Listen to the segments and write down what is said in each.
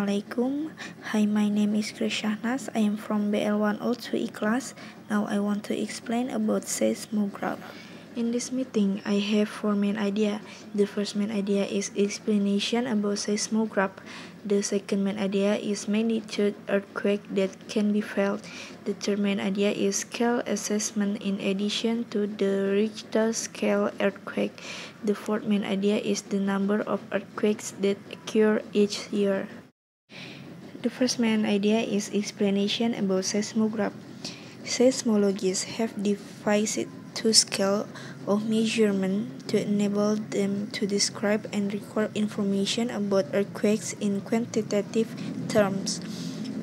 Assalamualaikum. Hi, my name is Chris Shahnas. I am from BL102E class. Now I want to explain about seismograph. In this meeting, I have four main ideas. The first main idea is explanation about seismograph. The second main idea is magnitude earthquake that can be felt. The third main idea is scale assessment in addition to the Richter scale earthquake. The fourth main idea is the number of earthquakes that occur each year. The first main idea is explanation about seismograph. Seismologists have devised two scales of measurement to enable them to describe and record information about earthquakes in quantitative terms.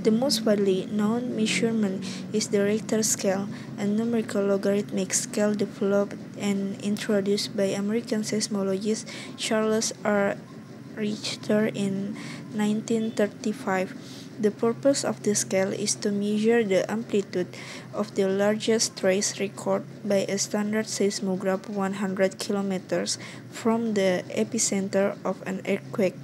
The most widely known measurement is the Richter scale, a numerical logarithmic scale developed and introduced by American seismologist Charles R. Richter in 1935. The purpose of the scale is to measure the amplitude of the largest trace recorded by a standard seismograph 100 kilometers from the epicenter of an earthquake.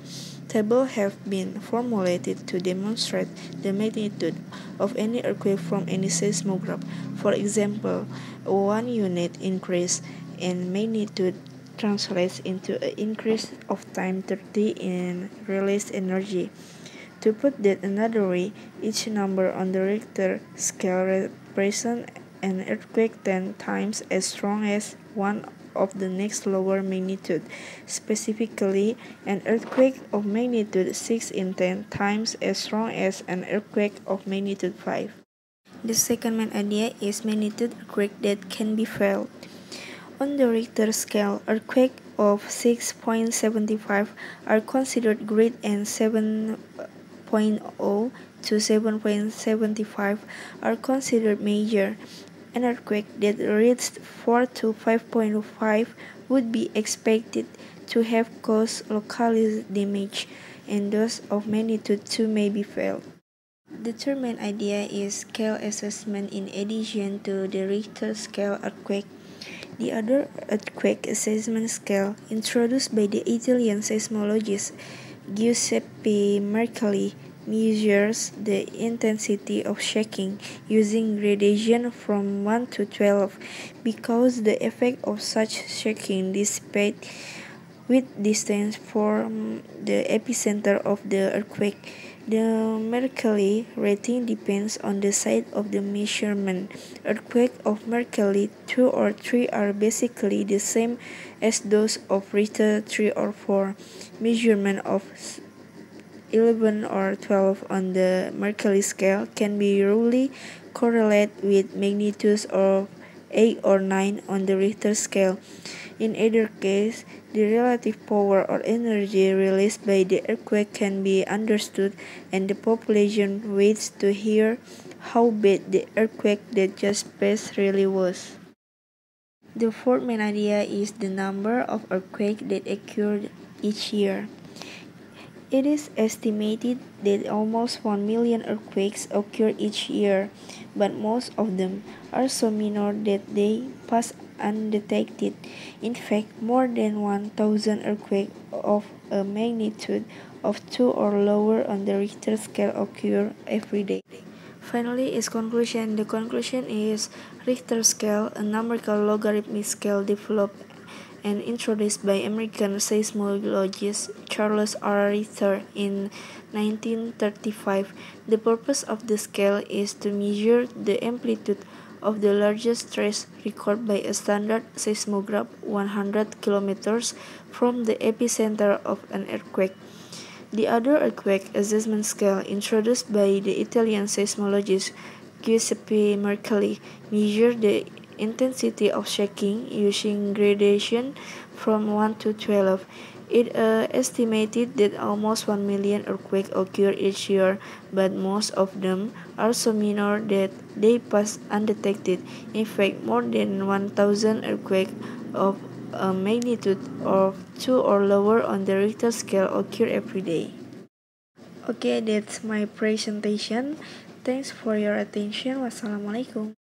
Tables have been formulated to demonstrate the magnitude of any earthquake from any seismograph. For example, a 1 unit increase in magnitude translates into an increase of time 30 in released energy. To put that another way, each number on the Richter scale represents an earthquake 10 times as strong as one of the next lower magnitude. Specifically, an earthquake of magnitude 6 in 10 times as strong as an earthquake of magnitude 5. The second main idea is magnitude earthquake that can be felt. On the Richter scale, earthquakes of 6.75 are considered great and 7.0 to 7.75 are considered major. An earthquake that reached 4 to 5.5 would be expected to have caused localized damage, and those of magnitude 2 may be felt. The third main idea is scale assessment in addition to the Richter scale earthquake. The other earthquake assessment scale, introduced by the Italian seismologist Giuseppe Mercalli, measures the intensity of shaking using gradation from 1 to 12 because the effect of such shaking dissipates with distance from the epicenter of the earthquake. The Mercalli rating depends on the site of the measurement. Earthquakes of Mercalli 2 or 3 are basically the same as those of Richter 3 or 4. Measurement of 11 or 12 on the Mercalli scale can be roughly correlated with magnitudes of 8 or 9 on the Richter scale. In either case, the relative power or energy released by the earthquake can be understood, and the population waits to hear how bad the earthquake that just passed really was. The fourth main idea is the number of earthquakes that occur each year. It is estimated that almost 1 million earthquakes occur each year, but most of them are so minor that they pass undetected. In fact, more than 1,000 earthquakes of a magnitude of 2 or lower on the Richter scale occur every day. Finally, its conclusion. The conclusion is Richter scale, a numerical logarithmic scale developed and introduced by American seismologist Charles R. Richter in 1935. The purpose of the scale is to measure the amplitude of the largest trace recorded by a standard seismograph 100 kilometers from the epicenter of an earthquake. The other earthquake assessment scale, introduced by the Italian seismologist Giuseppe Mercalli, measured the intensity of shaking using gradation from 1 to 12. It estimated that almost 1 million earthquakes occur each year, but most of them are so minor that they pass undetected. In fact, more than 1,000 earthquakes of a magnitude of 2 or lower on the Richter scale occur every day. Okay, that's my presentation. Thanks for your attention. Wassalamualaikum.